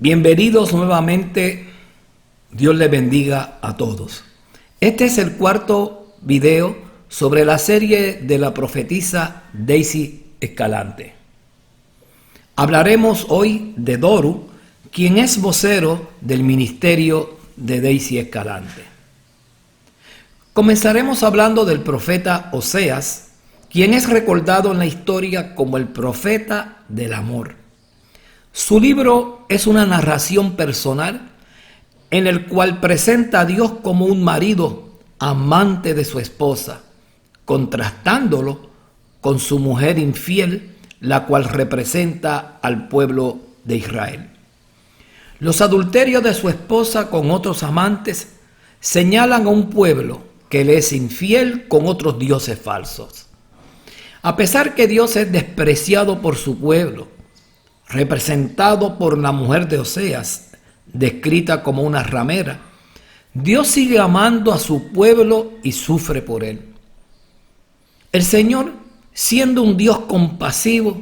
Bienvenidos nuevamente, Dios les bendiga a todos. Este es el cuarto video sobre la serie de la profetisa Daisy Escalante. Hablaremos hoy de Doru, quien es vocero del ministerio de Daisy Escalante. Comenzaremos hablando del profeta Oseas, quien es recordado en la historia como el profeta del amor. Su libro es una narración personal en el cual presenta a Dios como un marido amante de su esposa, contrastándolo con su mujer infiel, la cual representa al pueblo de Israel. Los adulterios de su esposa con otros amantes señalan a un pueblo que le es infiel con otros dioses falsos. A pesar que Dios es despreciado por su pueblo, representado por la mujer de Oseas, descrita como una ramera, Dios sigue amando a su pueblo y sufre por él. El Señor, siendo un Dios compasivo,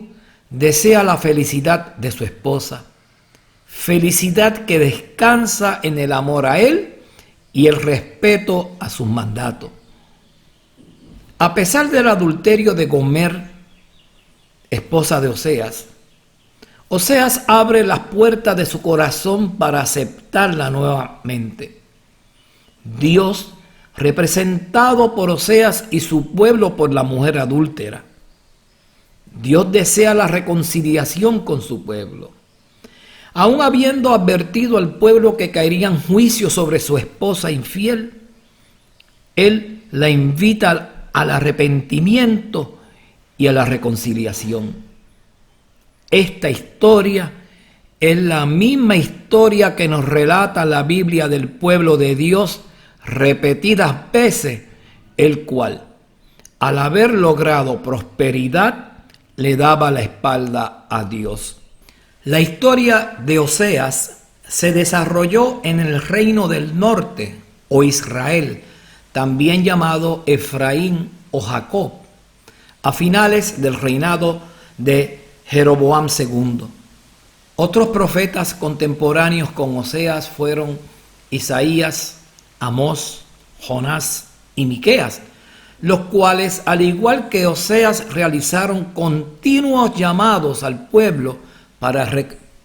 desea la felicidad de su esposa, felicidad que descansa en el amor a Él y el respeto a sus mandatos. A pesar del adulterio de Gomer, esposa de Oseas, Oseas abre las puertas de su corazón para aceptarla nuevamente. Dios, representado por Oseas y su pueblo por la mujer adúltera. Dios desea la reconciliación con su pueblo. Aún habiendo advertido al pueblo que caería en juicio sobre su esposa infiel, Él la invita al arrepentimiento y a la reconciliación. Esta historia es la misma historia que nos relata la Biblia del pueblo de Dios repetidas veces, el cual, al haber logrado prosperidad, le daba la espalda a Dios. La historia de Oseas se desarrolló en el reino del norte, o Israel, también llamado Efraín o Jacob, a finales del reinado de Jeroboam II. Otros profetas contemporáneos con Oseas fueron Isaías, Amós, Jonás y Miqueas, los cuales, al igual que Oseas, realizaron continuos llamados al pueblo para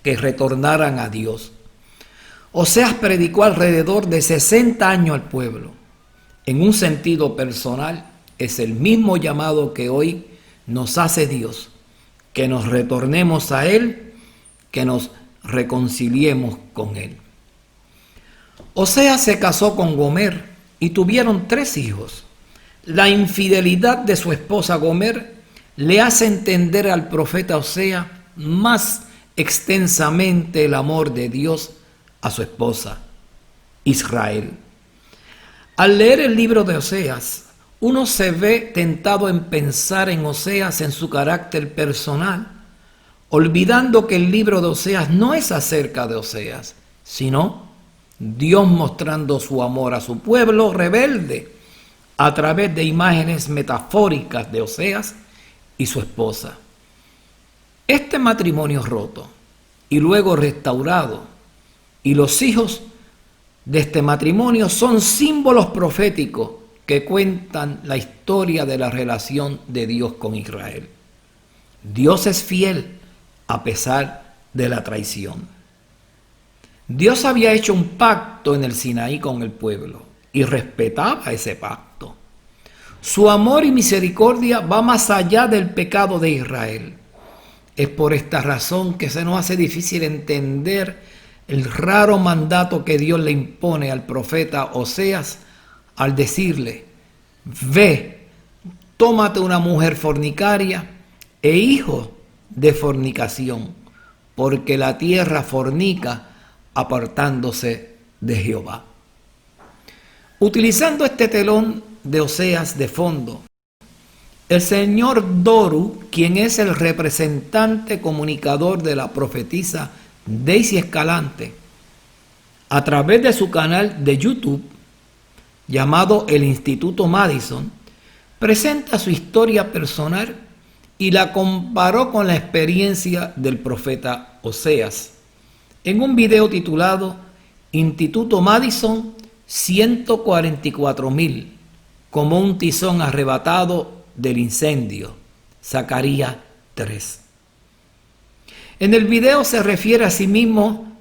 que retornaran a Dios. Oseas predicó alrededor de 60 años al pueblo. En un sentido personal, es el mismo llamado que hoy nos hace Dios, que nos retornemos a Él, que nos reconciliemos con Él. Oseas se casó con Gomer y tuvieron 3 hijos. La infidelidad de su esposa Gomer le hace entender al profeta Oseas más extensamente el amor de Dios a su esposa, Israel. Al leer el libro de Oseas, uno se ve tentado en pensar en Oseas en su carácter personal, olvidando que el libro de Oseas no es acerca de Oseas, sino Dios mostrando su amor a su pueblo rebelde a través de imágenes metafóricas de Oseas y su esposa. Este matrimonio roto y luego restaurado, y los hijos de este matrimonio son símbolos proféticos que cuentan la historia de la relación de Dios con Israel. Dios es fiel a pesar de la traición. Dios había hecho un pacto en el Sinaí con el pueblo y respetaba ese pacto. Su amor y misericordia va más allá del pecado de Israel. Es por esta razón que se nos hace difícil entender el raro mandato que Dios le impone al profeta Oseas al decirle: ve, tómate una mujer fornicaria e hijo de fornicación, porque la tierra fornica apartándose de Jehová. Utilizando este telón de Oseas de fondo, el señor Doru, quien es el representante comunicador de la profetisa Daisy Escalante, a través de su canal de YouTube, llamado el Instituto Madison, presenta su historia personal y la comparó con la experiencia del profeta Oseas, en un video titulado Instituto Madison 144.000 como un tizón arrebatado del incendio. Zacarías 3. En el video se refiere a sí mismo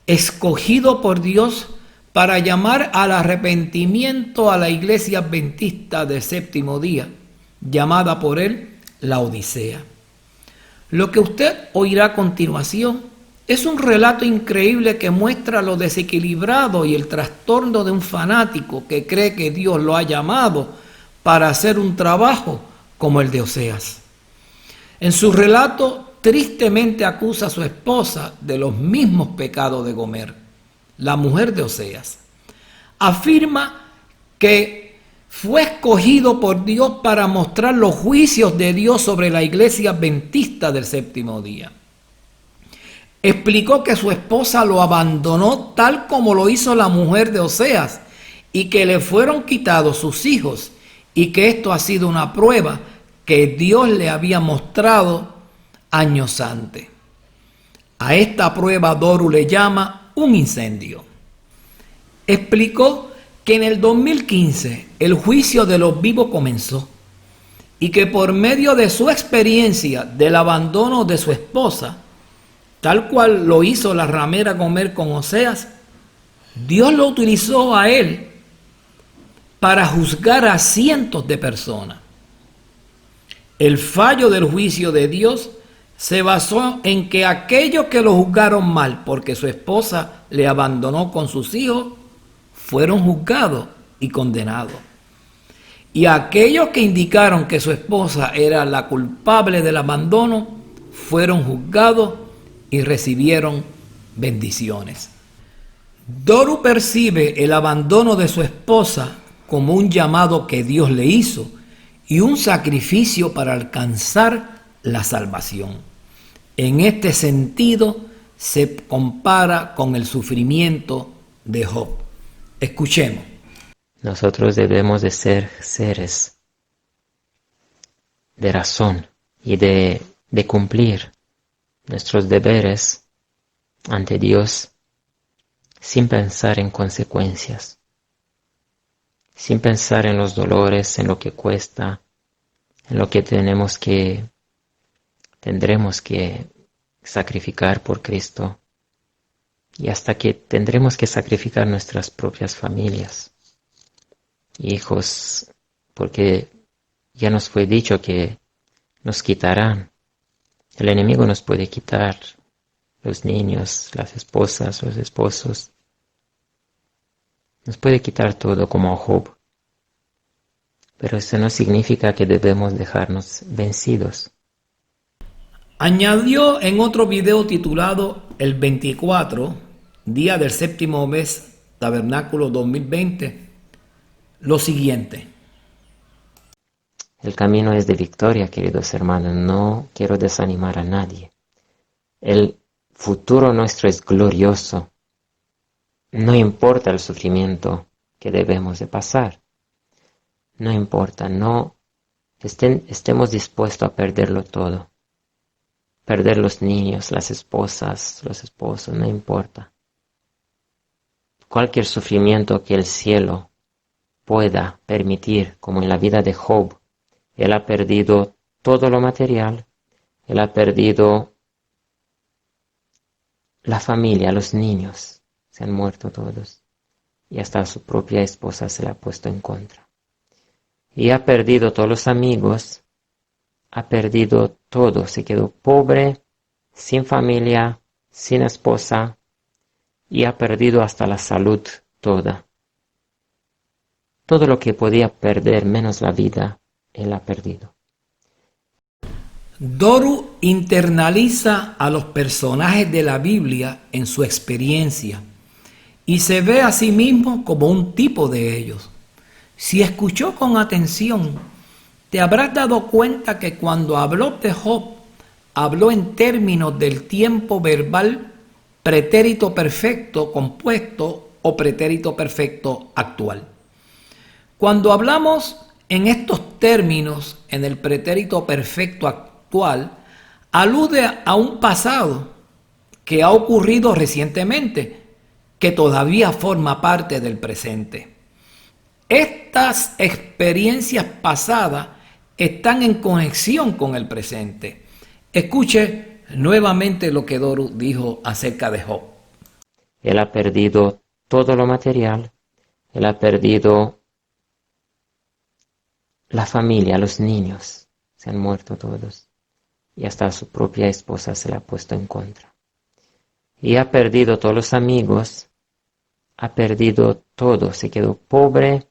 escogido por Dios para llamar al arrepentimiento a la iglesia adventista del séptimo día, llamada por él la Odisea. Lo que usted oirá a continuación es un relato increíble que muestra lo desequilibrado y el trastorno de un fanático que cree que Dios lo ha llamado para hacer un trabajo como el de Oseas. En su relato, tristemente acusa a su esposa de los mismos pecados de Gomer, la mujer de Oseas. Afirma que fue escogido por Dios para mostrar los juicios de Dios sobre la iglesia adventista del séptimo día. Explicó que su esposa lo abandonó tal como lo hizo la mujer de Oseas y que le fueron quitados sus hijos y que esto ha sido una prueba que Dios le había mostrado años antes. A esta prueba Doru le llama un incendio. Explicó que en el 2015 el juicio de los vivos comenzó y que por medio de su experiencia del abandono de su esposa, tal cual lo hizo la ramera Gomer con Oseas, Dios lo utilizó a él para juzgar a cientos de personas. El fallo del juicio de Dios se basó en que aquellos que lo juzgaron mal porque su esposa le abandonó con sus hijos fueron juzgados y condenados. Y aquellos que indicaron que su esposa era la culpable del abandono fueron juzgados y recibieron bendiciones. Doru percibe el abandono de su esposa como un llamado que Dios le hizo y un sacrificio para alcanzar la salvación. En este sentido, se compara con el sufrimiento de Job. Escuchemos. Nosotros debemos de ser seres de razón y de cumplir nuestros deberes ante Dios sin pensar en consecuencias, sin pensar en los dolores, en lo que cuesta, en lo que tendremos que sacrificar por Cristo y hasta que tendremos que sacrificar nuestras propias familias, hijos, porque ya nos fue dicho que nos quitarán. El enemigo nos puede quitar los niños, las esposas, los esposos. Nos puede quitar todo como a Job. Pero eso no significa que debemos dejarnos vencidos. Añadió en otro video titulado El 24, día del séptimo mes, Tabernáculo 2020, lo siguiente. El camino es de victoria, queridos hermanos. No quiero desanimar a nadie. El futuro nuestro es glorioso. No importa el sufrimiento que debemos de pasar. No importa, no estemos dispuestos a perderlo todo. Perder los niños, las esposas, los esposos, no importa. Cualquier sufrimiento que el cielo pueda permitir, como en la vida de Job, él ha perdido todo lo material, él ha perdido la familia, los niños, se han muerto todos, y hasta su propia esposa se le ha puesto en contra. Y ha perdido todos los amigos, ha perdido todo, se quedó pobre, sin familia, sin esposa, y ha perdido hasta la salud toda. Todo lo que podía perder, menos la vida, él ha perdido. Doru internaliza a los personajes de la Biblia en su experiencia y se ve a sí mismo como un tipo de ellos. Si escuchó con atención, te habrás dado cuenta que cuando habló de Job, habló en términos del tiempo verbal pretérito perfecto compuesto o pretérito perfecto actual. Cuando hablamos en estos términos, en el pretérito perfecto actual, alude a un pasado que ha ocurrido recientemente, que todavía forma parte del presente. Estas experiencias pasadas están en conexión con el presente. Escuche nuevamente lo que Doru dijo acerca de Job. Él ha perdido todo lo material, él ha perdido la familia, los niños, se han muerto todos, y hasta su propia esposa se la ha puesto en contra. Y ha perdido todos los amigos, ha perdido todo, se quedó pobre,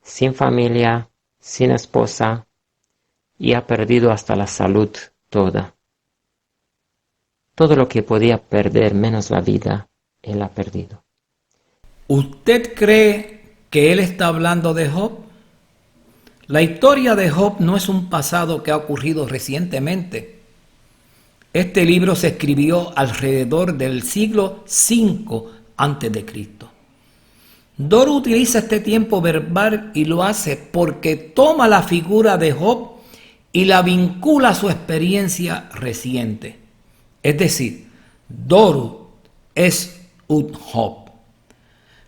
sin familia, sin esposa, y ha perdido hasta la salud toda. Todo lo que podía perder, menos la vida, él ha perdido. ¿Usted cree que él está hablando de Job? La historia de Job no es un pasado que ha ocurrido recientemente. Este libro se escribió alrededor del siglo V a.C. Doru utiliza este tiempo verbal y lo hace porque toma la figura de Job y la vincula a su experiencia reciente. Es decir, Doru es un Job.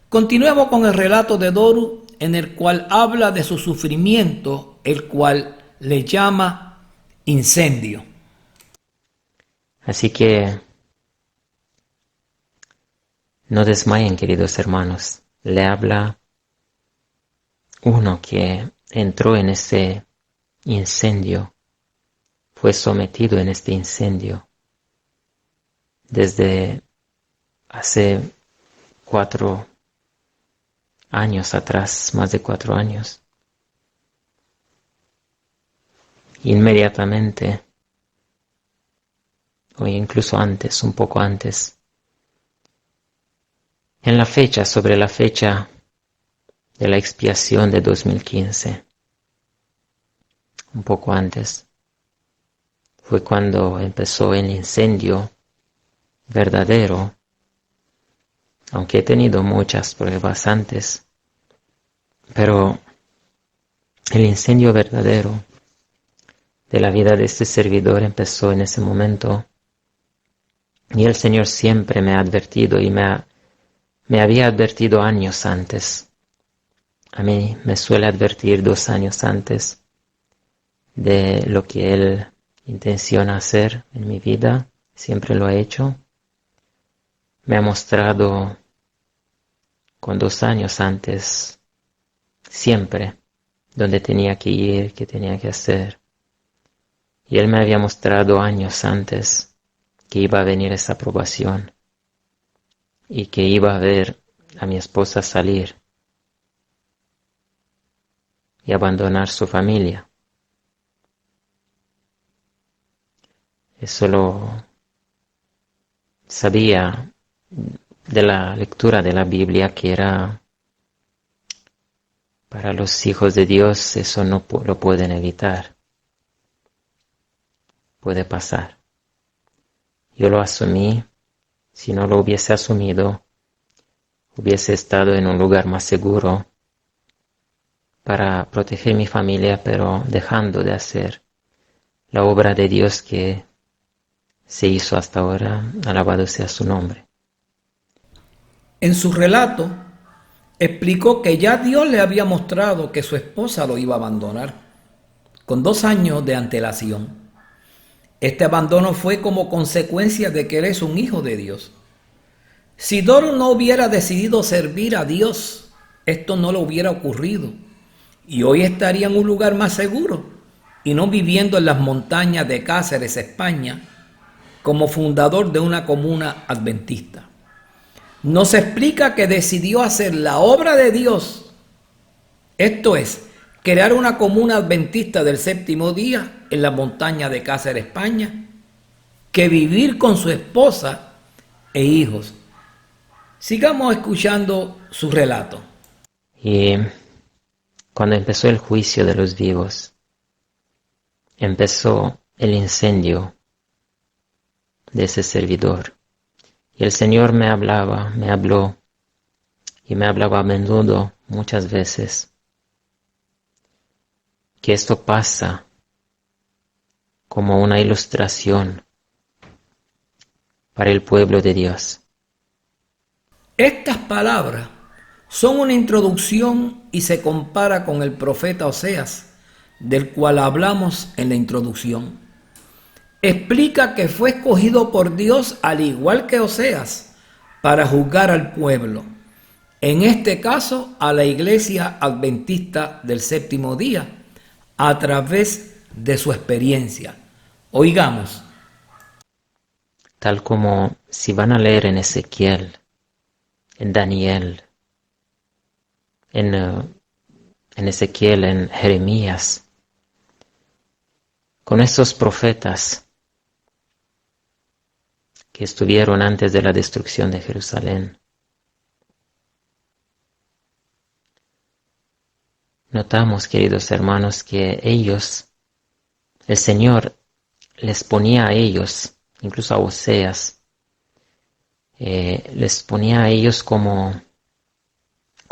Continuemos con el relato de Doru, en el cual habla de su sufrimiento, el cual le llama incendio. Así que no desmayen, queridos hermanos. Le habla uno que entró en ese incendio, fue sometido en este incendio desde hace 4 años atrás, más de 4 años. Inmediatamente, o incluso antes, un poco antes, en la fecha, sobre la fecha de la expiación de 2015, un poco antes, fue cuando empezó el incendio verdadero, aunque he tenido muchas pruebas antes, pero el incendio verdadero de la vida de este servidor empezó en ese momento, y el Señor siempre me ha advertido y me había advertido años antes. A mí me suele advertir 2 años antes de lo que Él intenciona hacer en mi vida, siempre lo ha hecho. Me ha mostrado con 2 años antes, siempre, dónde tenía que ir, qué tenía que hacer. Y Él me había mostrado años antes que iba a venir esa aprobación y que iba a ver a mi esposa salir y abandonar su familia. Eso lo sabía de la lectura de la Biblia, que era para los hijos de Dios, eso no lo pueden evitar. Puede pasar. Yo lo asumí. Si no lo hubiese asumido, hubiese estado en un lugar más seguro para proteger mi familia, pero dejando de hacer la obra de Dios que se hizo hasta ahora. Alabado sea su nombre. En su relato, explicó que ya Dios le había mostrado que su esposa lo iba a abandonar, con 2 años de antelación. Este abandono fue como consecuencia de que él es un hijo de Dios. Si Doru no hubiera decidido servir a Dios, esto no le hubiera ocurrido. Y hoy estaría en un lugar más seguro y no viviendo en las montañas de Cáceres, España, como fundador de una comuna adventista. Nos explica que decidió hacer la obra de Dios, esto es, crear una comuna adventista del 7º día en la montaña de Cáceres, España, que vivir con su esposa e hijos. Sigamos escuchando su relato. Y cuando empezó el juicio de los vivos, empezó el incendio de ese servidor. Y el Señor me habló, y me hablaba a menudo, muchas veces, que esto pasa como una ilustración para el pueblo de Dios. Estas palabras son una introducción y se compara con el profeta Oseas, del cual hablamos en la introducción. Explica que fue escogido por Dios al igual que Oseas para juzgar al pueblo, en este caso a la iglesia adventista del séptimo día, a través de su experiencia. Oigamos. Tal como si van a leer en Ezequiel, en Daniel, en Ezequiel, en Jeremías, con estos profetas que estuvieron antes de la destrucción de Jerusalén. Notamos, queridos hermanos, que ellos, el Señor les ponía a ellos, incluso a Oseas, les ponía a ellos como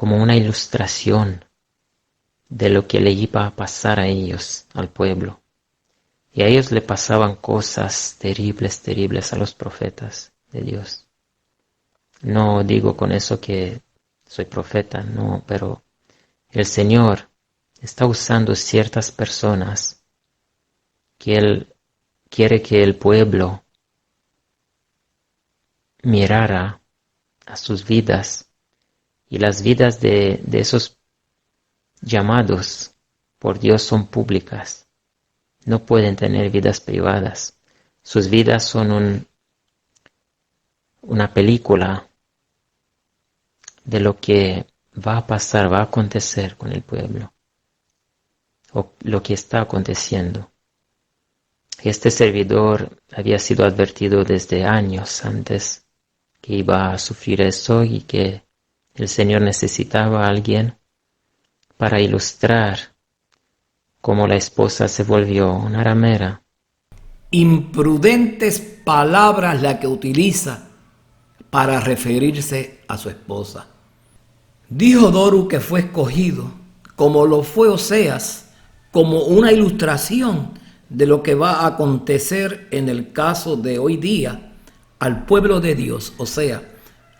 una ilustración de lo que le iba a pasar a ellos, al pueblo. Y a ellos le pasaban cosas terribles, terribles a los profetas de Dios. No digo con eso que soy profeta, no, pero el Señor está usando ciertas personas que Él quiere que el pueblo mirara a sus vidas, y las vidas de esos llamados por Dios son públicas. No pueden tener vidas privadas. Sus vidas son una película de lo que va a pasar, va a acontecer con el pueblo, o lo que está aconteciendo. Este servidor había sido advertido desde años antes que iba a sufrir eso y que el Señor necesitaba a alguien para ilustrar cómo la esposa se volvió una ramera. Imprudentes palabras la que utiliza para referirse a su esposa. Dijo Doru que fue escogido, como lo fue Oseas, como una ilustración de lo que va a acontecer en el caso de hoy día al pueblo de Dios, o sea,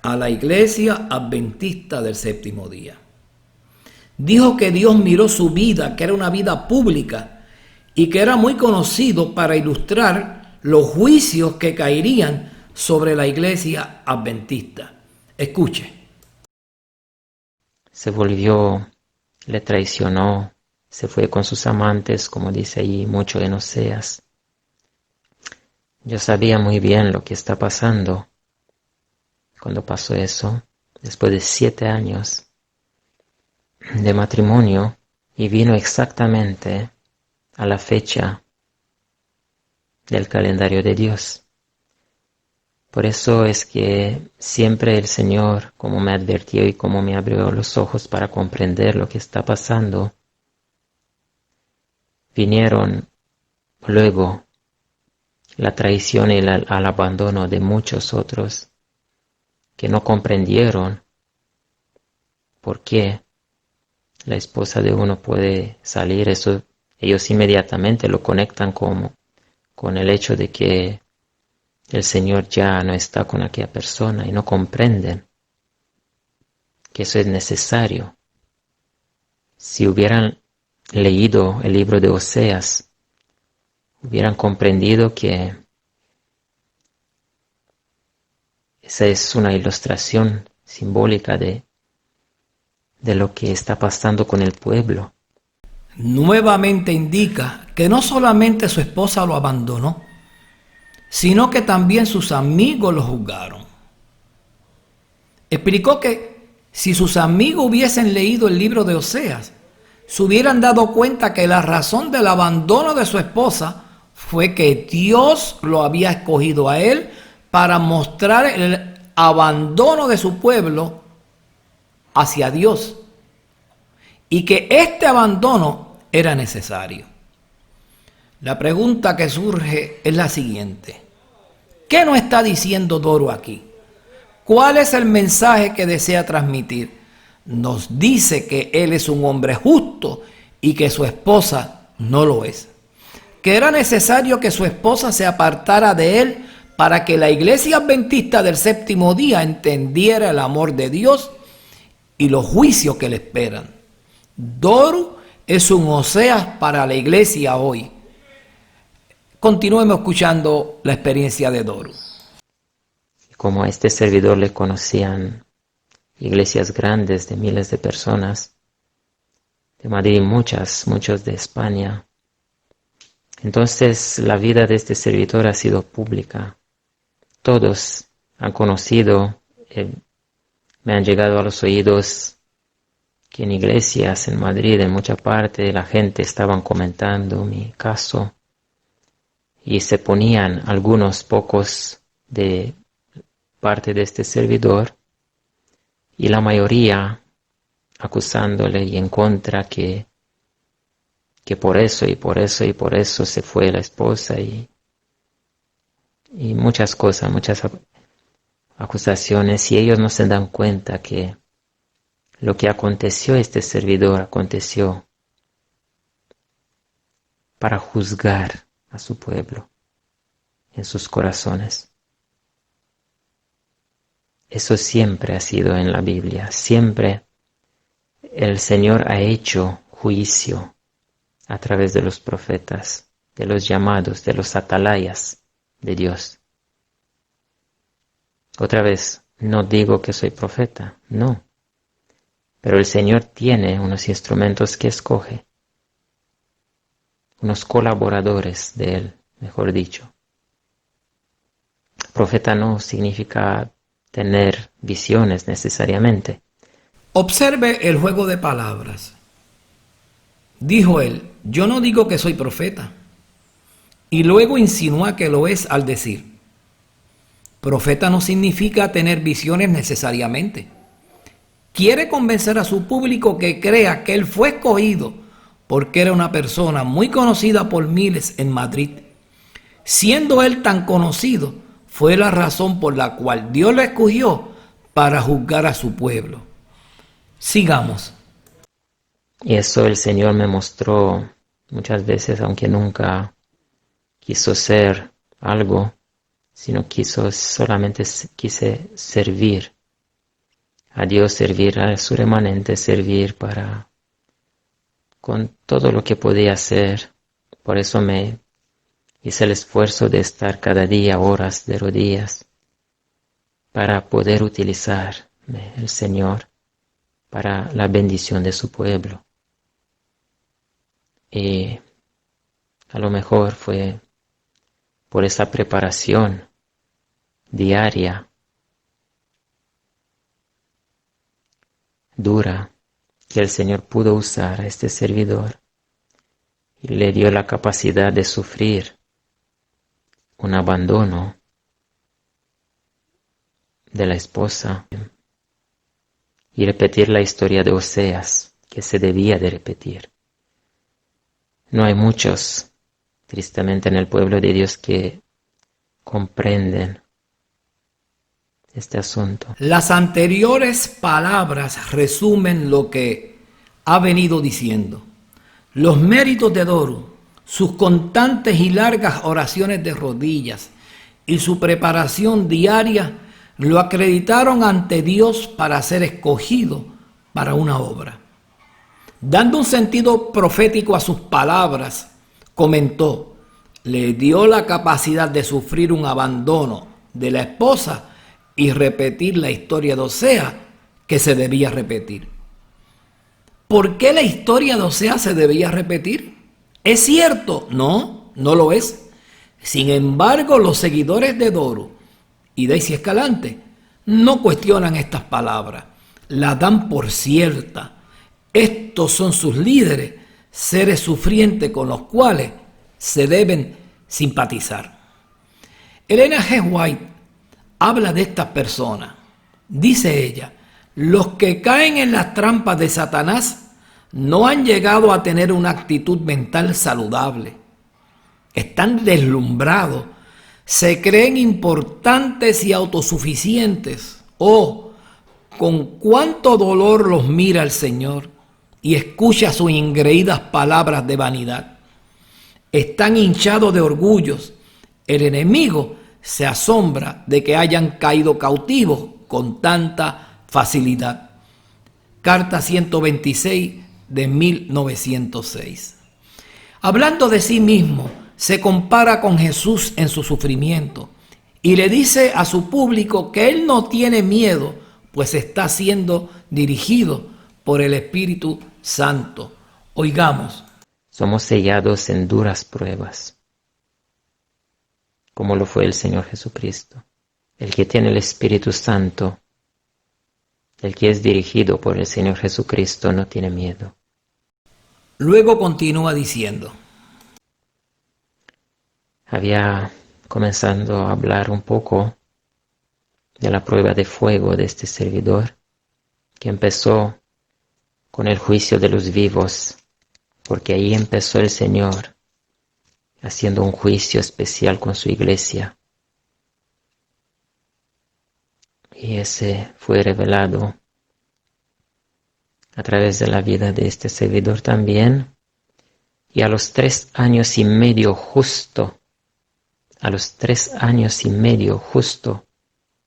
a la iglesia adventista del séptimo día. Dijo que Dios miró su vida, que era una vida pública y que era muy conocido para ilustrar los juicios que caerían sobre la iglesia adventista. Escuche. Se volvió, le traicionó, se fue con sus amantes, como dice ahí mucho en Oseas. Yo sabía muy bien lo que está pasando cuando pasó eso, después de 7 años de matrimonio, y vino exactamente a la fecha del calendario de Dios. Por eso es que siempre el Señor, como me advirtió y como me abrió los ojos para comprender lo que está pasando, vinieron luego la traición y al abandono de muchos otros que no comprendieron por qué la esposa de uno puede salir. Eso ellos inmediatamente lo conectan con el hecho de que el Señor ya no está con aquella persona, y no comprenden que eso es necesario. Si hubieran leído el libro de Oseas, hubieran comprendido que esa es una ilustración simbólica de lo que está pasando con el pueblo. Nuevamente indica que no solamente su esposa lo abandonó, sino que también sus amigos lo juzgaron. Explicó que si sus amigos hubiesen leído el libro de Oseas, se hubieran dado cuenta que la razón del abandono de su esposa fue que Dios lo había escogido a él para mostrar el abandono de su pueblo hacia Dios, y que este abandono era necesario. La pregunta que surge es la siguiente: ¿qué nos está diciendo Doru aquí? ¿Cuál es el mensaje que desea transmitir? Nos dice que él es un hombre justo y que su esposa no lo es. Que era necesario que su esposa se apartara de él para que la iglesia adventista del séptimo día entendiera el amor de Dios y los juicios que le esperan. Doru es un Oseas para la iglesia hoy. Continuemos escuchando la experiencia de Doru. Como a este servidor le conocían iglesias grandes de miles de personas, de Madrid muchos de España. Entonces la vida de este servidor ha sido pública. Todos han conocido, me han llegado a los oídos que en iglesias en Madrid, en mucha parte, la gente estaban comentando mi caso y se ponían algunos pocos de parte de este servidor y la mayoría acusándole y en contra que por eso se fue la esposa y muchas cosas, muchas acusaciones, y ellos no se dan cuenta que lo que aconteció a este servidor aconteció para juzgar a su pueblo en sus corazones. Eso siempre ha sido en la Biblia, siempre el Señor ha hecho juicio a través de los profetas, de los llamados, de los atalayas de Dios. Otra vez, no digo que soy profeta, no. Pero el Señor tiene unos instrumentos que escoge, unos colaboradores de Él, mejor dicho. Profeta no significa tener visiones necesariamente. Observe el juego de palabras. Dijo él, yo no digo que soy profeta. Y luego insinúa que lo es al decir, profeta no significa tener visiones necesariamente. Quiere convencer a su público que crea que él fue escogido porque era una persona muy conocida por miles en Madrid. Siendo él tan conocido, fue la razón por la cual Dios lo escogió para juzgar a su pueblo. Sigamos. Y eso el Señor me mostró muchas veces, aunque nunca quiso ser algo, sino solamente quise servir a Dios, servir a su remanente, servir con todo lo que podía hacer. Por eso me hice el esfuerzo de estar cada día horas de rodillas para poder utilizarme el Señor para la bendición de su pueblo. Y a lo mejor fue por esa preparación diaria, dura, que el Señor pudo usar a este servidor y le dio la capacidad de sufrir un abandono de la esposa y repetir la historia de Oseas que se debía de repetir. No hay muchos, tristemente, en el pueblo de Dios que comprenden este asunto. Las anteriores palabras resumen lo que ha venido diciendo. Los méritos de Doru, sus constantes y largas oraciones de rodillas y su preparación diaria lo acreditaron ante Dios para ser escogido para una obra. Dando un sentido profético a sus palabras, comentó, le dio la capacidad de sufrir un abandono de la esposa y repetir la historia de Oseas que se debía repetir. ¿Por qué la historia de Oseas se debía repetir? ¿Es cierto? No, no lo es. Sin embargo, los seguidores de Doru y Daisy Escalante no cuestionan estas palabras, las dan por cierta. Estos son sus líderes, seres sufrientes con los cuales se deben simpatizar. Elena G. White habla de estas personas. Dice ella, los que caen en las trampas de Satanás no han llegado a tener una actitud mental saludable. Están deslumbrados, se creen importantes y autosuficientes. Oh, con cuánto dolor los mira el Señor y escucha sus ingreídas palabras de vanidad. Están hinchados de orgullos. El enemigo se asombra de que hayan caído cautivos con tanta facilidad. Carta 126 de 1906. Hablando de sí mismo, se compara con Jesús en su sufrimiento y le dice a su público que él no tiene miedo, pues está siendo dirigido por el Espíritu Santo. Oigamos. Somos sellados en duras pruebas, como lo fue el Señor Jesucristo. El que tiene el Espíritu Santo, el que es dirigido por el Señor Jesucristo, no tiene miedo. Luego continúa diciendo. Había comenzando a hablar un poco de la prueba de fuego de este servidor, que empezó con el juicio de los vivos, porque ahí empezó el Señor haciendo un juicio especial con su iglesia. Y ese fue revelado a través de la vida de este servidor también. Y a los 3 años y medio justo,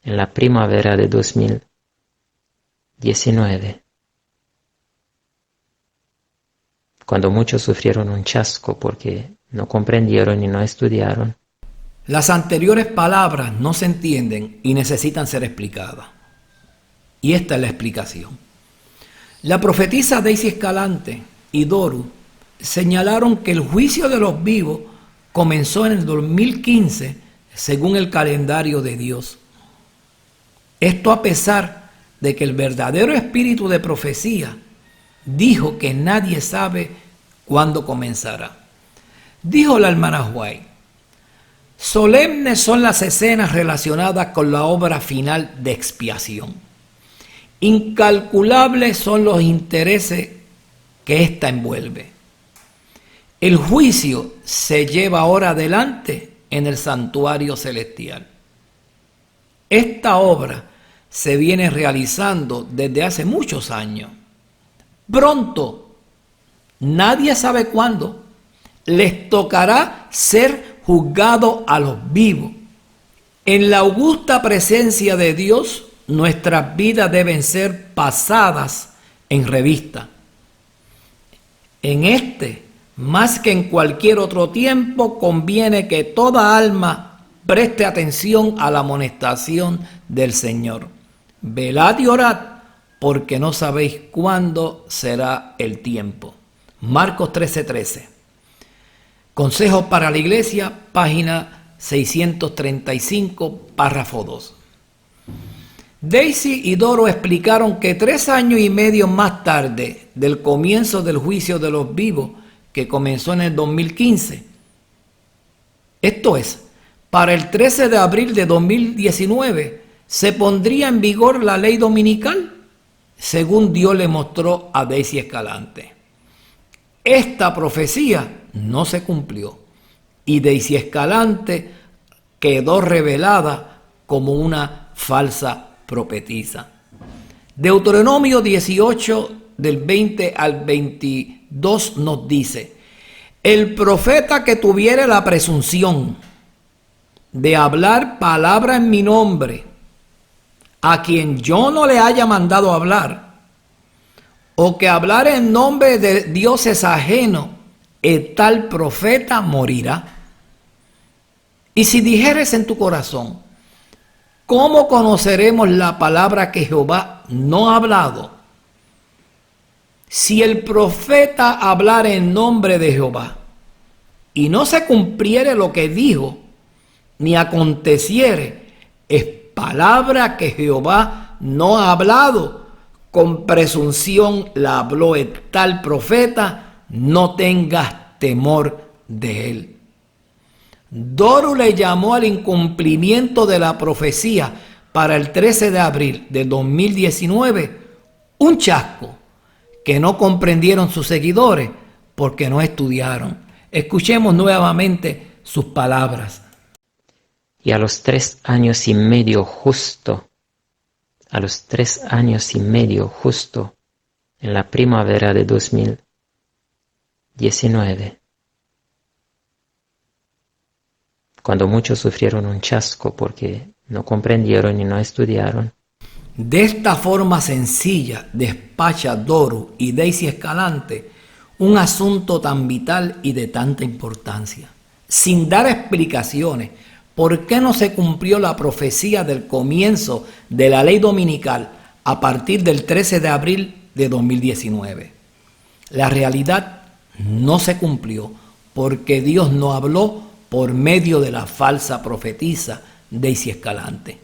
en la primavera de 2019, cuando muchos sufrieron un chasco porque no comprendieron y no estudiaron. Las anteriores palabras no se entienden y necesitan ser explicadas. Y esta es la explicación. La profetisa Daisy Escalante y Doru señalaron que el juicio de los vivos comenzó en el 2015 según el calendario de Dios. Esto a pesar de que el verdadero espíritu de profecía dijo que nadie sabe cuándo comenzará. Dijo la hermana White: solemnes son las escenas relacionadas con la obra final de expiación. Incalculables son los intereses que ésta envuelve. El juicio se lleva ahora adelante en el santuario celestial. Esta obra se viene realizando desde hace muchos años. Pronto, nadie sabe cuándo, les tocará ser juzgados a los vivos. En la augusta presencia de Dios, nuestras vidas deben ser pasadas en revista. En este, más que en cualquier otro tiempo, conviene que toda alma preste atención a la amonestación del Señor. Velad y orad, porque no sabéis cuándo será el tiempo. Marcos 13:13. Consejos para la Iglesia, página 635, párrafo 2. Daisy y Doro explicaron que 3 años y medio más tarde del comienzo del juicio de los vivos, que comenzó en el 2015, esto es, para el 13 de abril de 2019, se pondría en vigor la ley dominical, según Dios le mostró a Daisy Escalante. Esta profecía no se cumplió y Daisy Escalante quedó revelada como una falsa profetisa. Deuteronomio 18 del 20 al 22 nos dice: el profeta que tuviere la presunción de hablar palabra en mi nombre, a quien yo no le haya mandado hablar, o que hablar en nombre de dioses ajenos, el tal profeta morirá. Y si dijeres en tu corazón: ¿cómo conoceremos la palabra que Jehová no ha hablado? Si el profeta hablara en nombre de Jehová y no se cumpliere lo que dijo, ni aconteciere, es palabra que Jehová no ha hablado, con presunción la habló el tal profeta, no tengas temor de él. Doru le llamó al incumplimiento de la profecía para el 13 de abril de 2019 un chasco que no comprendieron sus seguidores porque no estudiaron. Escuchemos nuevamente sus palabras. Y a los 3 años y medio justo, en la primavera de 2019, cuando muchos sufrieron un chasco porque no comprendieron y no estudiaron. De esta forma sencilla despacha Doru y Daisy Escalante un asunto tan vital y de tanta importancia, sin dar explicaciones por qué no se cumplió la profecía del comienzo de la ley dominical a partir del 13 de abril de 2019. La realidad no se cumplió porque Dios no habló por medio de la falsa profetisa Daisy Escalante.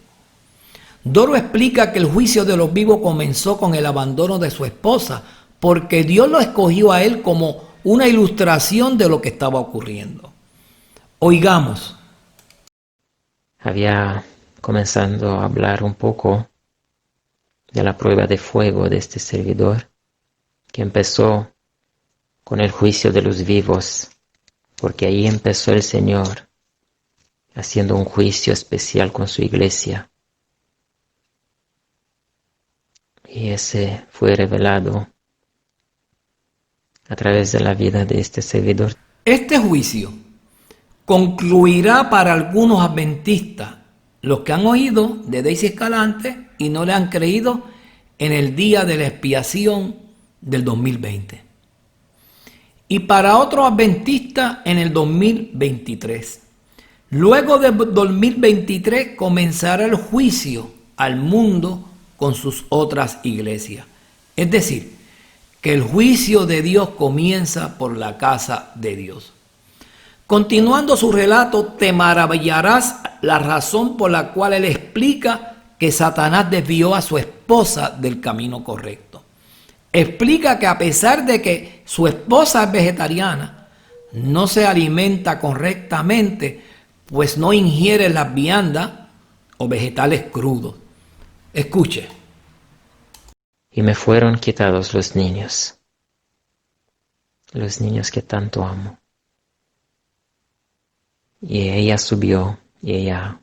Doru explica que el juicio de los vivos comenzó con el abandono de su esposa porque Dios lo escogió a él como una ilustración de lo que estaba ocurriendo. Oigamos. Había comenzado a hablar un poco de la prueba de fuego de este servidor, que empezó con el juicio de los vivos, porque ahí empezó el Señor haciendo un juicio especial con su iglesia. Y ese fue revelado a través de la vida de este servidor. Este juicio concluirá para algunos adventistas, los que han oído de Daisy Escalante y no le han creído en el día de la expiación del 2020. Y para otros adventistas en el 2023. Luego del 2023 comenzará el juicio al mundo con sus otras iglesias. Es decir, que el juicio de Dios comienza por la casa de Dios. Continuando su relato, te maravillarás la razón por la cual él explica que Satanás desvió a su esposa del camino correcto. Explica que a pesar de que su esposa es vegetariana, no se alimenta correctamente, pues no ingiere las viandas o vegetales crudos. Escuche. Y me fueron quitados los niños que tanto amo. Y ella subió, y ella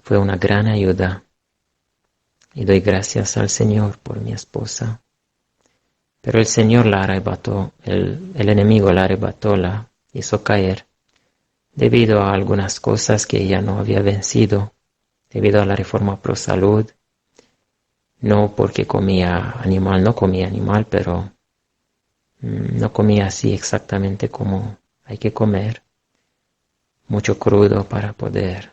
fue una gran ayuda. Y doy gracias al Señor por mi esposa. Pero el Señor la arrebató, el enemigo la arrebató, la hizo caer, debido a algunas cosas que ella no había vencido, debido a la reforma pro salud. No porque no comía animal, pero no comía así exactamente como hay que comer. Mucho crudo para poder.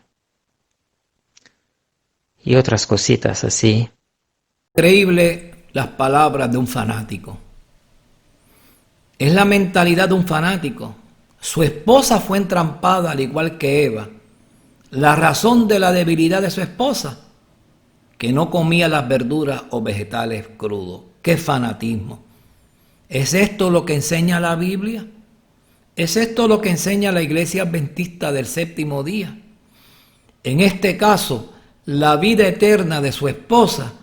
Y otras cositas así. Increíble las palabras de un fanático. Es la mentalidad de un fanático. Su esposa fue entrampada al igual que Eva. La razón de la debilidad de su esposa, que no comía las verduras o vegetales crudos. ¡Qué fanatismo! ¿Es esto lo que enseña la Biblia? ¿Es esto lo que enseña la Iglesia Adventista del Séptimo Día? En este caso, la vida eterna de su esposa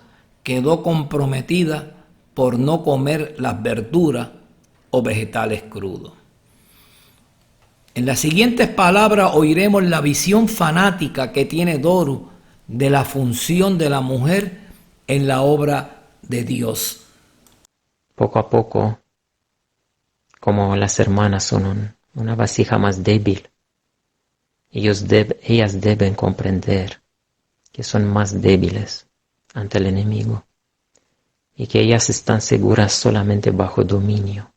quedó comprometida por no comer las verduras o vegetales crudos. En las siguientes palabras oiremos la visión fanática que tiene Doru de la función de la mujer en la obra de Dios. Poco a poco, como las hermanas son una vasija más débil, ellas deben comprender que son más débiles ante el enemigo y que ellas están seguras solamente bajo dominio,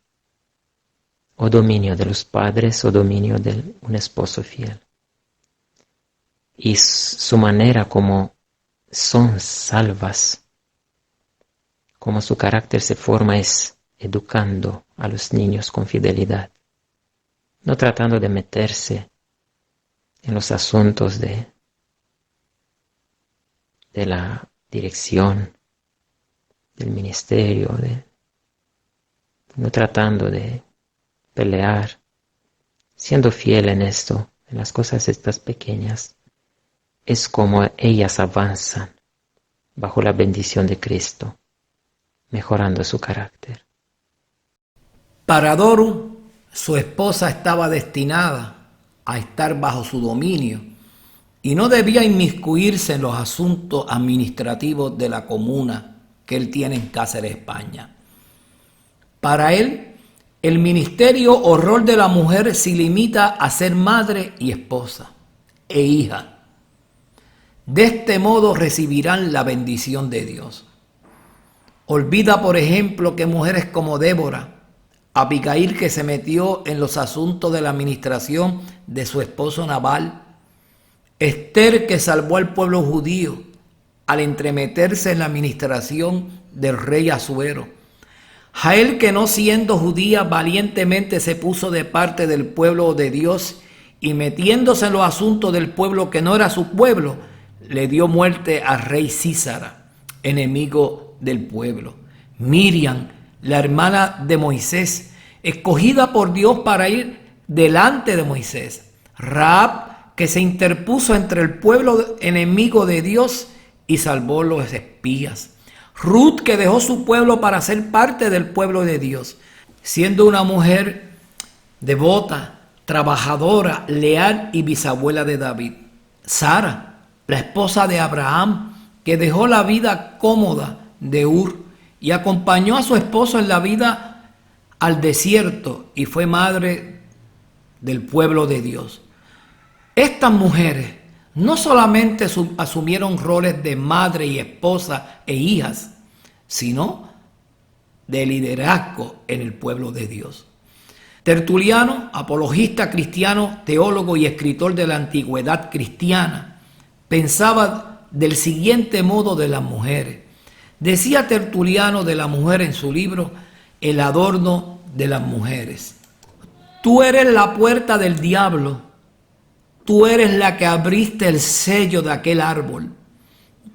o dominio de los padres o dominio de un esposo fiel. Y su manera como son salvas, como su carácter se forma es educando a los niños con fidelidad, no tratando de meterse en los asuntos de la dirección, del ministerio, no tratando de pelear, siendo fiel en esto, en las cosas estas pequeñas. Es como ellas avanzan bajo la bendición de Cristo, mejorando su carácter. Para Doru, su esposa estaba destinada a estar bajo su dominio y no debía inmiscuirse en los asuntos administrativos de la comuna que él tiene en Cáceres, España. Para él, El ministerio o rol de la mujer se limita a ser madre y esposa e hija. De este modo recibirán la bendición de Dios. Olvida, por ejemplo, que mujeres como Débora, Abigail, que se metió en los asuntos de la administración de su esposo Nabal, Esther, que salvó al pueblo judío al entremeterse en la administración del rey Asuero, Jael, que no siendo judía valientemente se puso de parte del pueblo de Dios y metiéndose en los asuntos del pueblo que no era su pueblo, le dio muerte al rey Císara, enemigo del pueblo. Miriam, la hermana de Moisés, escogida por Dios para ir delante de Moisés. Rahab, que se interpuso entre el pueblo enemigo de Dios y salvó los espías. Ruth, que dejó su pueblo para ser parte del pueblo de Dios, siendo una mujer devota, trabajadora, leal y bisabuela de David. Sara, la esposa de Abraham, que dejó la vida cómoda de Ur y acompañó a su esposo en la vida al desierto y fue madre del pueblo de Dios. Estas mujeres no solamente asumieron roles de madre y esposa e hijas, sino de liderazgo en el pueblo de Dios. Tertuliano, apologista cristiano, teólogo y escritor de la antigüedad cristiana, pensaba del siguiente modo de las mujeres. Decía Tertuliano de la mujer en su libro El adorno de las mujeres: tú eres la puerta del diablo. Tú eres la que abriste el sello de aquel árbol.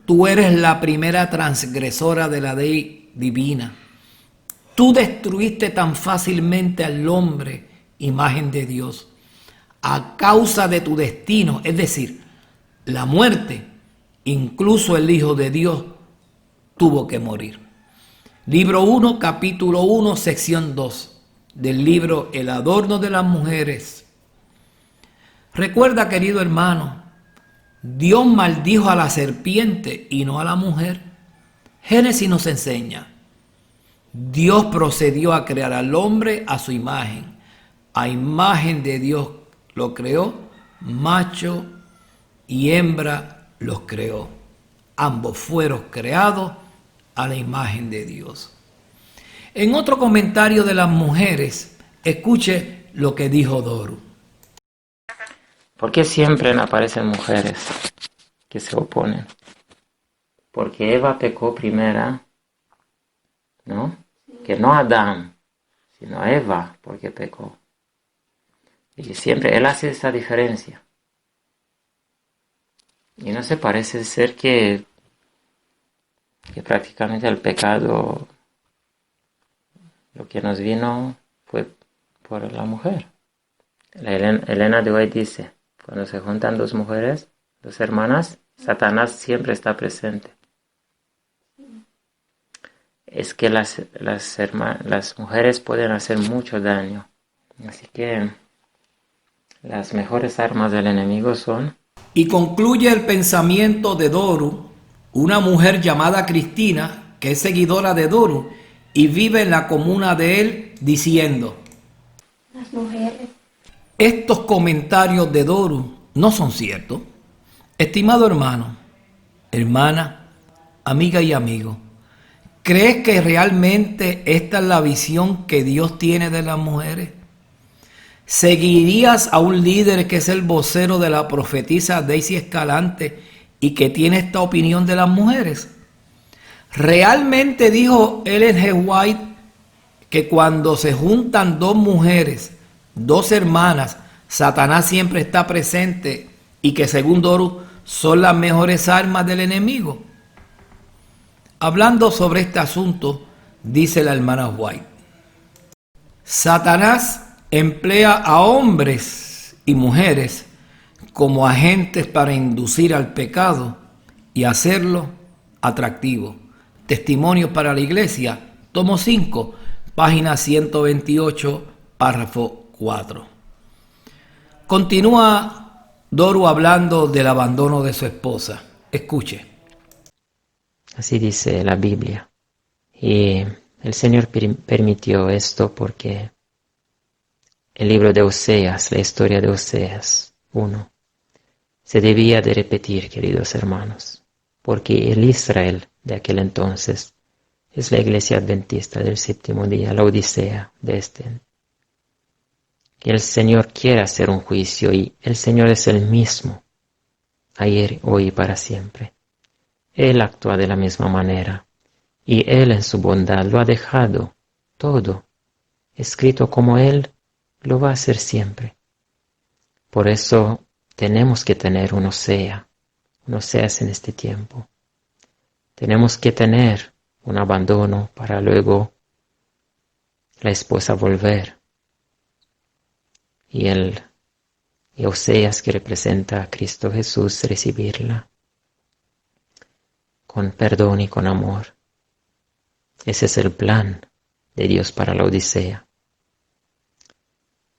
Tú eres la primera transgresora de la ley divina. Tú destruiste tan fácilmente al hombre, imagen de Dios, a causa de tu destino, es decir, la muerte. Incluso el Hijo de Dios tuvo que morir. Libro 1, capítulo 1, sección 2, del libro El adorno de las mujeres. Recuerda, querido hermano, Dios maldijo a la serpiente y no a la mujer. Génesis nos enseña: Dios procedió a crear al hombre a su imagen. A imagen de Dios lo creó, macho y hembra los creó. Ambos fueron creados a la imagen de Dios. En otro comentario de las mujeres, escuche lo que dijo Doru. ¿Por qué siempre aparecen mujeres que se oponen? Porque Eva pecó primera, ¿no? Que no Adán, sino Eva, porque pecó. Y siempre él hace esa diferencia. Y no se parece ser que prácticamente el pecado, lo que nos vino fue por la mujer. Elena de White dice: cuando se juntan dos mujeres, dos hermanas, Satanás siempre está presente. Es que las mujeres pueden hacer mucho daño. Así que las mejores armas del enemigo son... Y concluye el pensamiento de Doru, una mujer llamada Cristina, que es seguidora de Doru y vive en la comuna de él, diciendo: las mujeres. Estos comentarios de Doru no son ciertos. Estimado hermano, hermana, amiga y amigo, ¿crees que realmente esta es la visión que Dios tiene de las mujeres? ¿Seguirías a un líder que es el vocero de la profetisa Daisy Escalante y que tiene esta opinión de las mujeres? ¿Realmente dijo Ellen G. White que cuando se juntan dos mujeres, dos hermanas, Satanás siempre está presente y que según Doru son las mejores armas del enemigo? Hablando sobre este asunto, dice la hermana White: Satanás emplea a hombres y mujeres como agentes para inducir al pecado y hacerlo atractivo. Testimonios para la Iglesia, tomo 5, página 128, párrafo 4. Continúa Doru hablando del abandono de su esposa. Escuche. Así dice la Biblia. Y el Señor permitió esto porque el libro de Oseas, la historia de Oseas 1, se debía de repetir, queridos hermanos, porque el Israel de aquel entonces es la iglesia adventista del séptimo día, la Odisea de este. Que el Señor quiere hacer un juicio y el Señor es el mismo, ayer, hoy y para siempre. Él actúa de la misma manera y Él en su bondad lo ha dejado todo escrito como Él lo va a hacer siempre. Por eso tenemos que tener un Oseas en este tiempo. Tenemos que tener un abandono para luego la esposa volver. Y Oseas, que representa a Cristo Jesús, recibirla con perdón y con amor. Ese es el plan de Dios para la Odisea.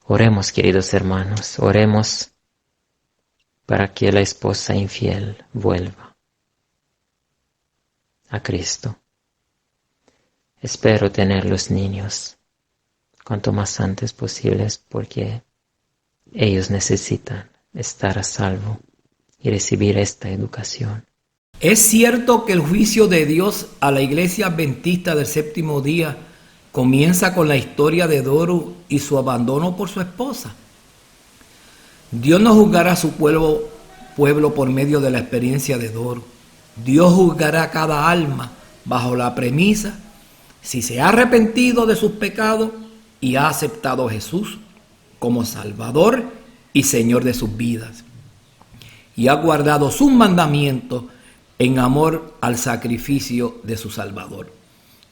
Oremos, queridos hermanos, oremos para que la esposa infiel vuelva a Cristo. Espero tener los niños cuanto más antes posibles porque ellos necesitan estar a salvo y recibir esta educación. ¿Es cierto que el juicio de Dios a la iglesia adventista del séptimo día comienza con la historia de Doru y su abandono por su esposa? Dios no juzgará a su pueblo por medio de la experiencia de Doru. Dios juzgará a cada alma bajo la premisa si se ha arrepentido de sus pecados y ha aceptado a Jesús como Salvador y Señor de sus vidas, y ha guardado sus mandamientos en amor al sacrificio de su Salvador.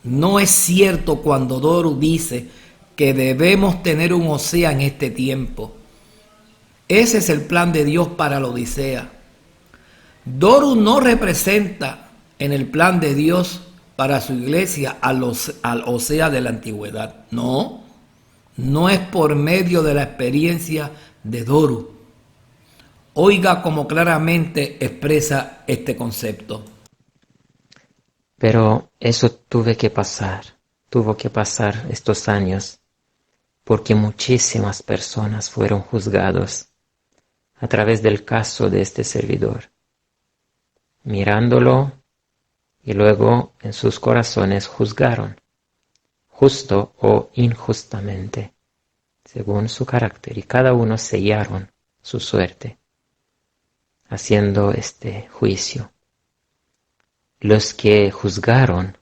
No es cierto cuando Doru dice que debemos tener un Oseas en este tiempo. Ese es el plan de Dios para la Odisea. Doru no representa en el plan de Dios para su iglesia al Oseas de la antigüedad. No es por medio de la experiencia de Doru. Oiga cómo claramente expresa este concepto. Pero eso tuvo que pasar estos años, porque muchísimas personas fueron juzgados a través del caso de este servidor, mirándolo y luego en sus corazones juzgaron, justo o injustamente, según su carácter, y cada uno sellaron su suerte, haciendo este juicio. Los que juzgaron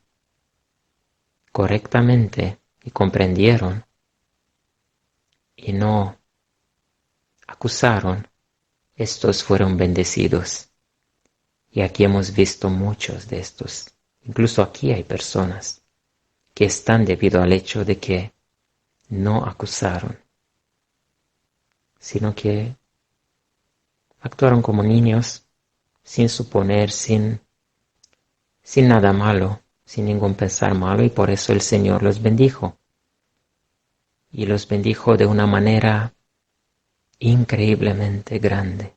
correctamente y comprendieron y no acusaron, estos fueron bendecidos. Y aquí hemos visto muchos de estos. Incluso aquí hay personas que están debido al hecho de que no acusaron, sino que actuaron como niños, sin suponer, sin nada malo, sin ningún pensar malo, y por eso el Señor los bendijo. Y los bendijo de una manera increíblemente grande.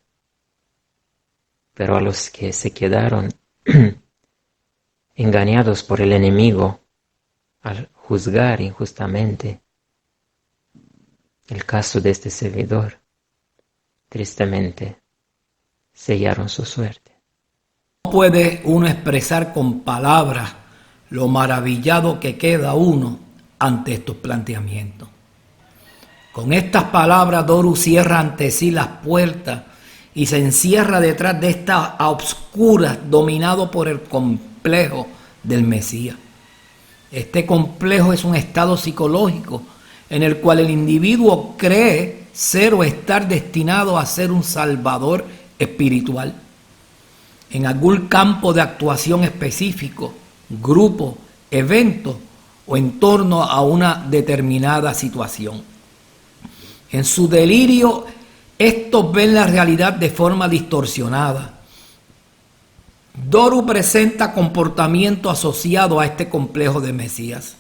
Pero a los que se quedaron engañados por el enemigo al juzgar injustamente el caso de este servidor, tristemente sellaron su suerte. No puede uno expresar con palabras lo maravillado que queda uno ante estos planteamientos. Con estas palabras, Doru cierra ante sí las puertas y se encierra detrás de estas obscuras, dominado por el complejo del Mesías. Este complejo es un estado psicológico en el cual el individuo cree ser o estar destinado a ser un salvador espiritual en algún campo de actuación específico, grupo, evento o en torno a una determinada situación. En su delirio, estos ven la realidad de forma distorsionada. Doru presenta comportamiento asociado a este complejo de Mesías.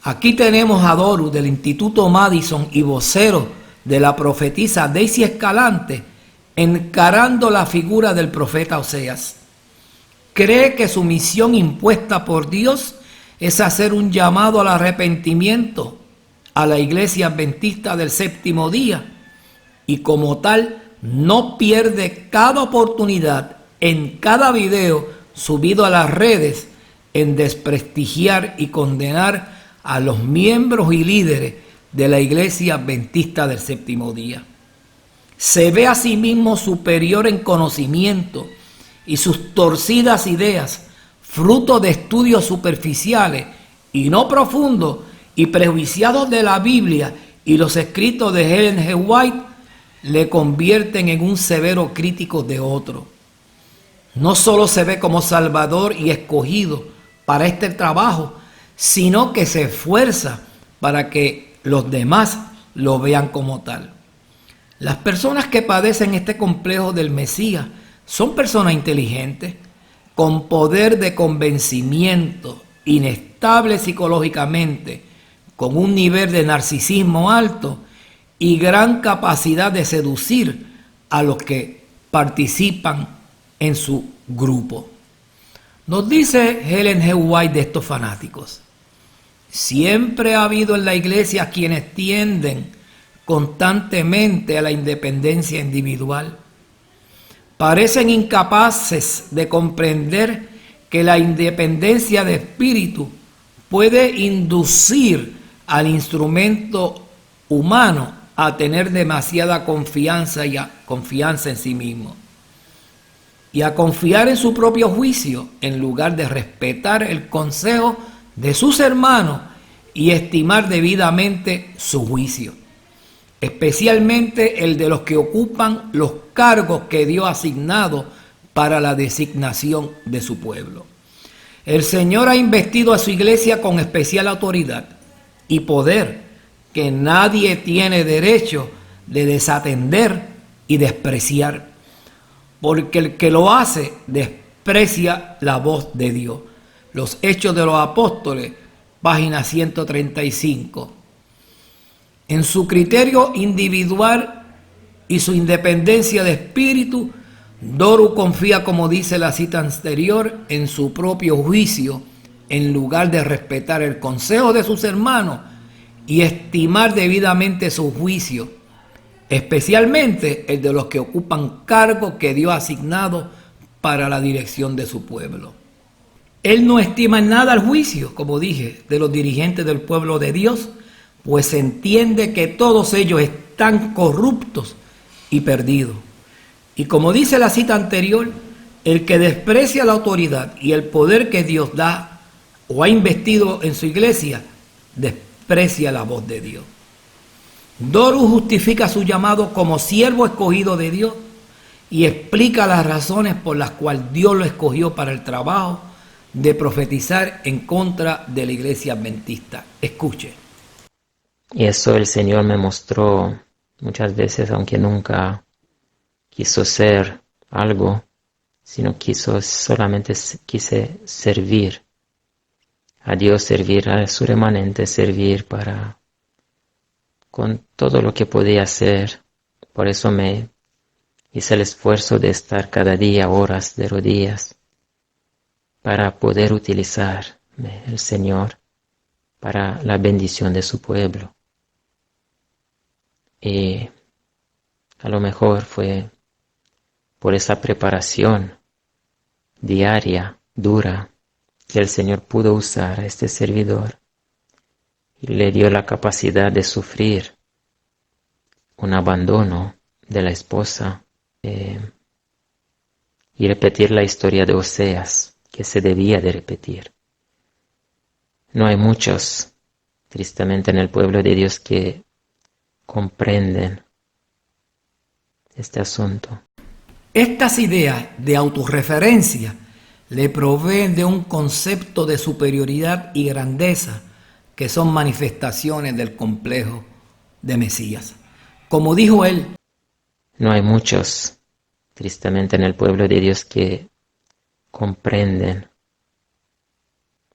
Aquí tenemos a Doru del Instituto Madison y vocero de la profetisa Daisy Escalante encarando la figura del profeta Oseas. Cree que su misión impuesta por Dios es hacer un llamado al arrepentimiento a la Iglesia Adventista del Séptimo Día y como tal no pierde cada oportunidad en cada video subido a las redes en desprestigiar y condenar a los miembros y líderes de la Iglesia Adventista del Séptimo Día. Se ve a sí mismo superior en conocimiento y sus torcidas ideas, fruto de estudios superficiales y no profundos y prejuiciados de la Biblia y los escritos de Ellen G. White, le convierten en un severo crítico de otro. No solo se ve como salvador y escogido para este trabajo, sino que se esfuerza para que los demás lo vean como tal. Las personas que padecen este complejo del Mesías son personas inteligentes, con poder de convencimiento, inestables psicológicamente, con un nivel de narcisismo alto y gran capacidad de seducir a los que participan en su grupo. Nos dice Ellen G. White de estos fanáticos: siempre ha habido en la iglesia quienes tienden constantemente a la independencia individual. Parecen incapaces de comprender que la independencia de espíritu puede inducir al instrumento humano a tener demasiada confianza en sí mismo y a confiar en su propio juicio en lugar de respetar el consejo de sus hermanos y estimar debidamente su juicio, especialmente el de los que ocupan los cargos que Dios ha asignado para la designación de su pueblo. El Señor ha investido a su iglesia con especial autoridad y poder que nadie tiene derecho de desatender y despreciar, porque el que lo hace desprecia la voz de Dios. Los Hechos de los Apóstoles, página 135. En su criterio individual y su independencia de espíritu, Doru confía, como dice la cita anterior, en su propio juicio, en lugar de respetar el consejo de sus hermanos y estimar debidamente su juicio, especialmente el de los que ocupan cargos que Dios ha asignado para la dirección de su pueblo. Él no estima en nada el juicio, como dije, de los dirigentes del pueblo de Dios, pues entiende que todos ellos están corruptos y perdidos. Y como dice la cita anterior, el que desprecia la autoridad y el poder que Dios da o ha investido en su iglesia, desprecia la voz de Dios. Doru justifica su llamado como siervo escogido de Dios y explica las razones por las cuales Dios lo escogió para el trabajo de profetizar en contra de la iglesia adventista. Escuche. Y eso el Señor me mostró muchas veces, aunque nunca quiso ser algo, sino solamente quise servir a Dios, servir a su remanente, servir con todo lo que podía hacer. Por eso me hice el esfuerzo de estar cada día horas de rodillas para poder utilizar el Señor para la bendición de su pueblo. Y a lo mejor fue por esa preparación diaria, dura, que el Señor pudo usar a este servidor y le dio la capacidad de sufrir un abandono de la esposa y repetir la historia de Oseas, que se debía de repetir. No hay muchos, tristemente, en el pueblo de Dios que comprenden este asunto. Estas ideas de autorreferencia le proveen de un concepto de superioridad y grandeza que son manifestaciones del complejo de Mesías. Como dijo él, no hay muchos, tristemente, en el pueblo de Dios que comprenden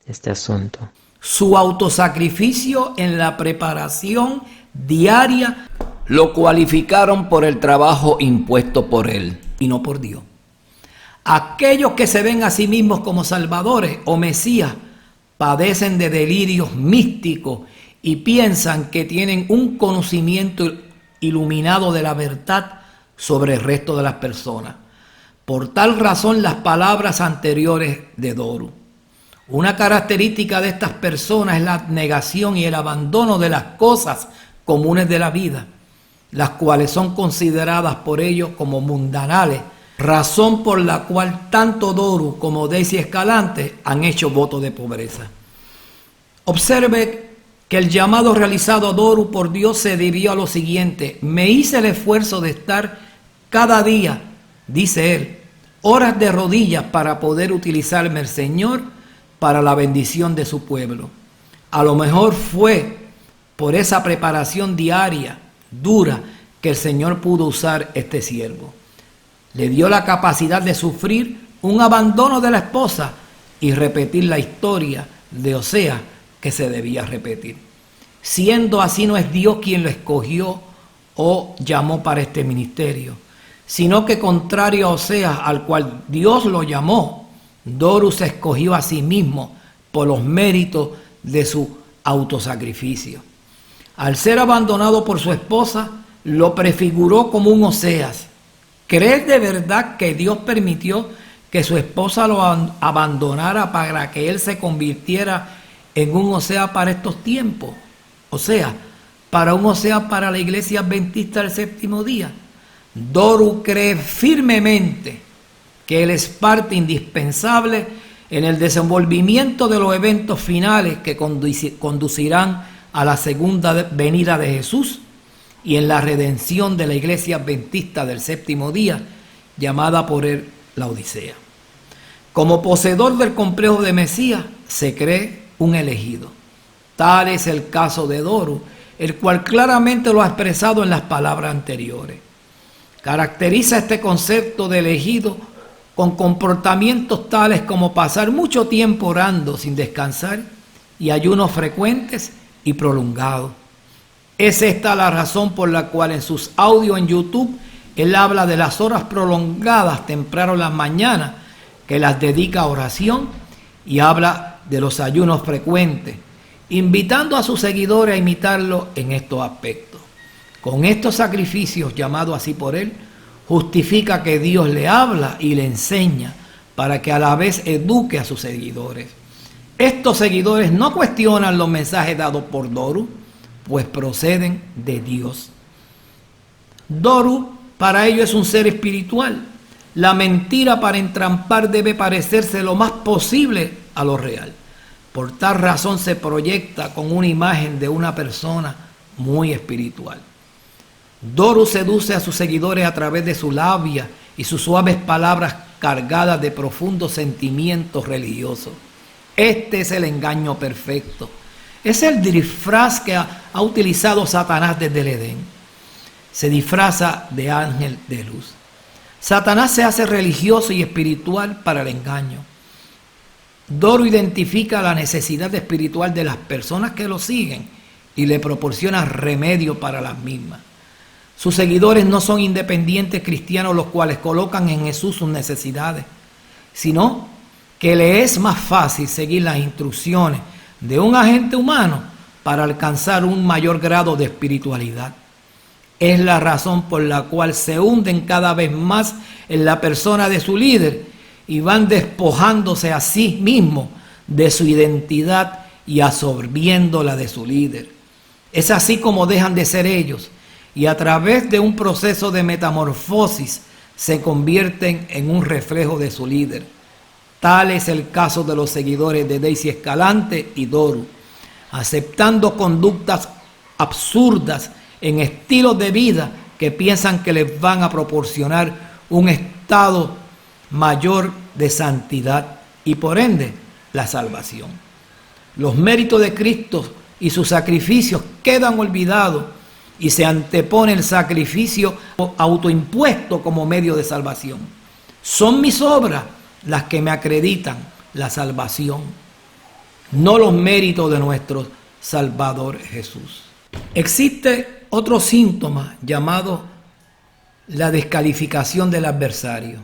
este asunto. Su autosacrificio en la preparación diaria lo cualificaron por el trabajo impuesto por él y no por Dios. Aquellos que se ven a sí mismos como salvadores o mesías padecen de delirios místicos y piensan que tienen un conocimiento iluminado de la verdad sobre el resto de las personas. Por tal razón, las palabras anteriores de Doru. Una característica de estas personas es la negación y el abandono de las cosas comunes de la vida, las cuales son consideradas por ellos como mundanales, razón por la cual tanto Doru como Daisy Escalante han hecho voto de pobreza. Observe que el llamado realizado a Doru por Dios se debió a lo siguiente: me hice el esfuerzo de estar cada día, dice él, horas de rodillas para poder utilizarme el Señor para la bendición de su pueblo. A lo mejor fue por esa preparación diaria, dura, que el Señor pudo usar este siervo. Le dio la capacidad de sufrir un abandono de la esposa y repetir la historia de Oseas que se debía repetir. Siendo así, no es Dios quien lo escogió o llamó para este ministerio, sino que contrario a Oseas, al cual Dios lo llamó, Doru se escogió a sí mismo por los méritos de su autosacrificio. Al ser abandonado por su esposa, lo prefiguró como un Oseas. ¿Crees de verdad que Dios permitió que su esposa lo abandonara para que él se convirtiera en un Oseas para estos tiempos? O sea, para un Oseas para la iglesia adventista del séptimo día. Doru cree firmemente que él es parte indispensable en el desenvolvimiento de los eventos finales que conducirán a la segunda venida de Jesús y en la redención de la iglesia adventista del séptimo día, llamada por él la Odisea. Como poseedor del complejo de Mesías, se cree un elegido. Tal es el caso de Doru, el cual claramente lo ha expresado en las palabras anteriores. Caracteriza este concepto de elegido con comportamientos tales como pasar mucho tiempo orando sin descansar y ayunos frecuentes y prolongados. Es esta la razón por la cual en sus audios en YouTube él habla de las horas prolongadas temprano en las mañanas que las dedica a oración, y habla de los ayunos frecuentes, invitando a sus seguidores a imitarlo en estos aspectos. Con estos sacrificios, llamados así por él, justifica que Dios le habla y le enseña para que a la vez eduque a sus seguidores. Estos seguidores no cuestionan los mensajes dados por Doru, pues proceden de Dios. Doru para ellos es un ser espiritual. La mentira para entrampar debe parecerse lo más posible a lo real. Por tal razón se proyecta con una imagen de una persona muy espiritual. Doru seduce a sus seguidores a través de su labia y sus suaves palabras cargadas de profundos sentimientos religiosos. Este es el engaño perfecto. Es el disfraz que ha utilizado Satanás desde el Edén. Se disfraza de ángel de luz. Satanás se hace religioso y espiritual para el engaño. Doru identifica la necesidad espiritual de las personas que lo siguen y le proporciona remedio para las mismas. Sus seguidores no son independientes cristianos los cuales colocan en Jesús sus necesidades, sino que le es más fácil seguir las instrucciones de un agente humano para alcanzar un mayor grado de espiritualidad. Es la razón por la cual se hunden cada vez más en la persona de su líder y van despojándose a sí mismos de su identidad y absorbiéndola de su líder. Es así como dejan de ser ellos y a través de un proceso de metamorfosis se convierten en un reflejo de su líder. Tal es el caso de los seguidores de Daisy Escalante y Doru, aceptando conductas absurdas en estilos de vida que piensan que les van a proporcionar un estado mayor de santidad y por ende la salvación. Los méritos de Cristo y sus sacrificios quedan olvidados y se antepone el sacrificio autoimpuesto como medio de salvación. Son mis obras las que me acreditan la salvación, no los méritos de nuestro Salvador Jesús. Existe otro síntoma llamado la descalificación del adversario.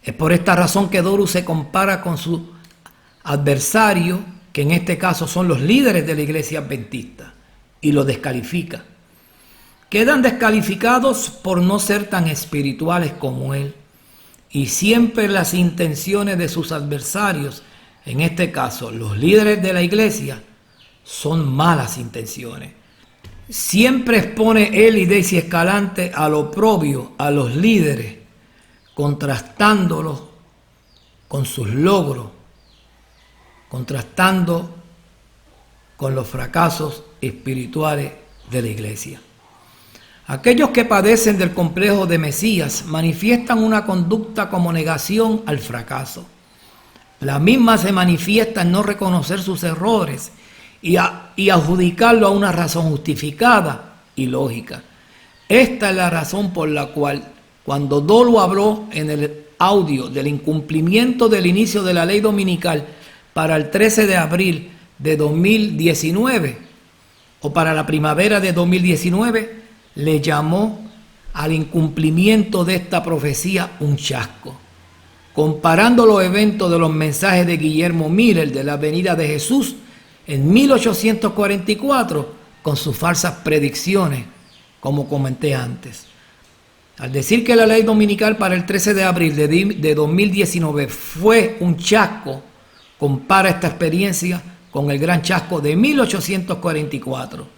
Es por esta razón que Doru se compara con su adversario, que en este caso son los líderes de la iglesia adventista, y lo descalifica. Quedan descalificados por no ser tan espirituales como él. Y siempre las intenciones de sus adversarios, en este caso los líderes de la iglesia, son malas intenciones. Siempre expone él y Daisy Escalante al oprobio a los líderes, contrastándolos con sus logros, contrastando con los fracasos espirituales de la iglesia. Aquellos que padecen del complejo de Mesías manifiestan una conducta como negación al fracaso. La misma se manifiesta en no reconocer sus errores y adjudicarlo a una razón justificada y lógica. Esta es la razón por la cual, cuando Dolo habló en el audio del incumplimiento del inicio de la ley dominical para el 13 de abril de 2019 o para la primavera de 2019, le llamó al incumplimiento de esta profecía un chasco, comparando los eventos de los mensajes de Guillermo Miller de la venida de Jesús en 1844 con sus falsas predicciones, como comenté antes. Al decir que la ley dominical para el 13 de abril de 2019 fue un chasco, compara esta experiencia con el gran chasco de 1844.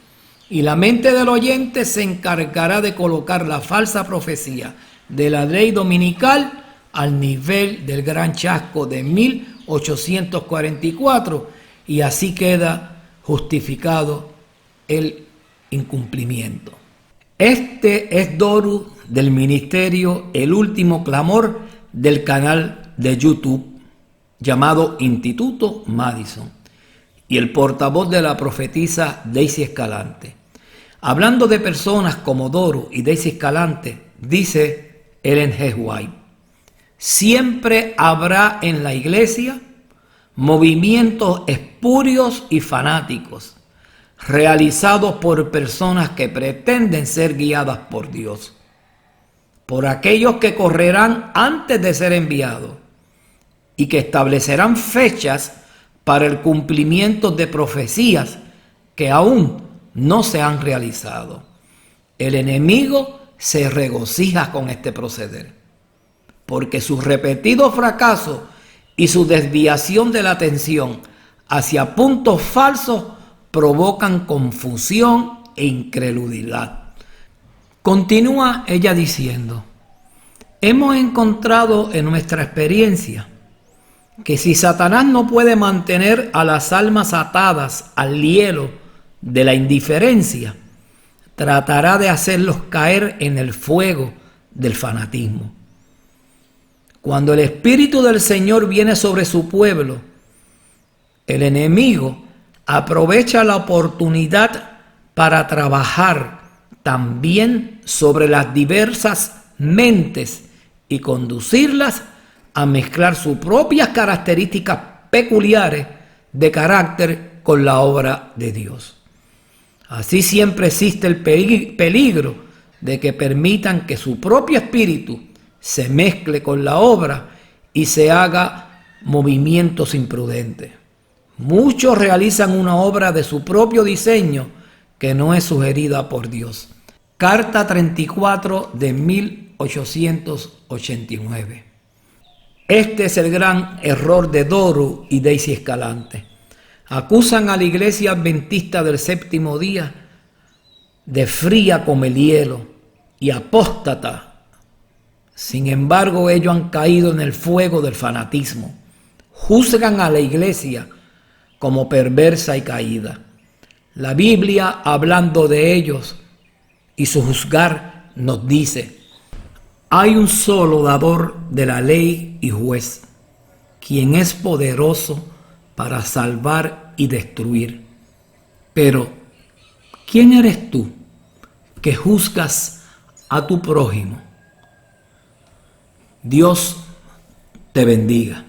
Y la mente del oyente se encargará de colocar la falsa profecía de la ley dominical al nivel del gran chasco de 1844 y así queda justificado el incumplimiento. Este es Doru del ministerio El Último Clamor del canal de YouTube llamado Instituto Madison y el portavoz de la profetisa Daisy Escalante. Hablando de personas como Doru y Daisy Escalante, dice Ellen G. White: siempre habrá en la iglesia movimientos espurios y fanáticos realizados por personas que pretenden ser guiadas por Dios, por aquellos que correrán antes de ser enviados y que establecerán fechas para el cumplimiento de profecías que aún no se han realizado. El enemigo se regocija con este proceder, porque sus repetidos fracasos y su desviación de la atención hacia puntos falsos provocan confusión e incredulidad. Continúa ella diciendo: hemos encontrado en nuestra experiencia que si Satanás no puede mantener a las almas atadas al hielo de la indiferencia, tratará de hacerlos caer en el fuego del fanatismo. Cuando el Espíritu del Señor viene sobre su pueblo, el enemigo aprovecha la oportunidad para trabajar también sobre las diversas mentes y conducirlas a mezclar sus propias características peculiares de carácter con la obra de Dios. Así siempre existe el peligro de que permitan que su propio espíritu se mezcle con la obra y se haga movimientos imprudentes. Muchos realizan una obra de su propio diseño que no es sugerida por Dios. Carta 34 de 1889. Este es el gran error de Doru y Daisy Escalante. Acusan a la iglesia adventista del séptimo día de fría como el hielo y apóstata. Sin embargo, ellos han caído en el fuego del fanatismo. Juzgan a la iglesia como perversa y caída. La Biblia, hablando de ellos y su juzgar, nos dice: hay un solo dador de la ley y juez, quien es poderoso para salvar y destruir. Pero, ¿quién eres tú que juzgas a tu prójimo? Dios te bendiga.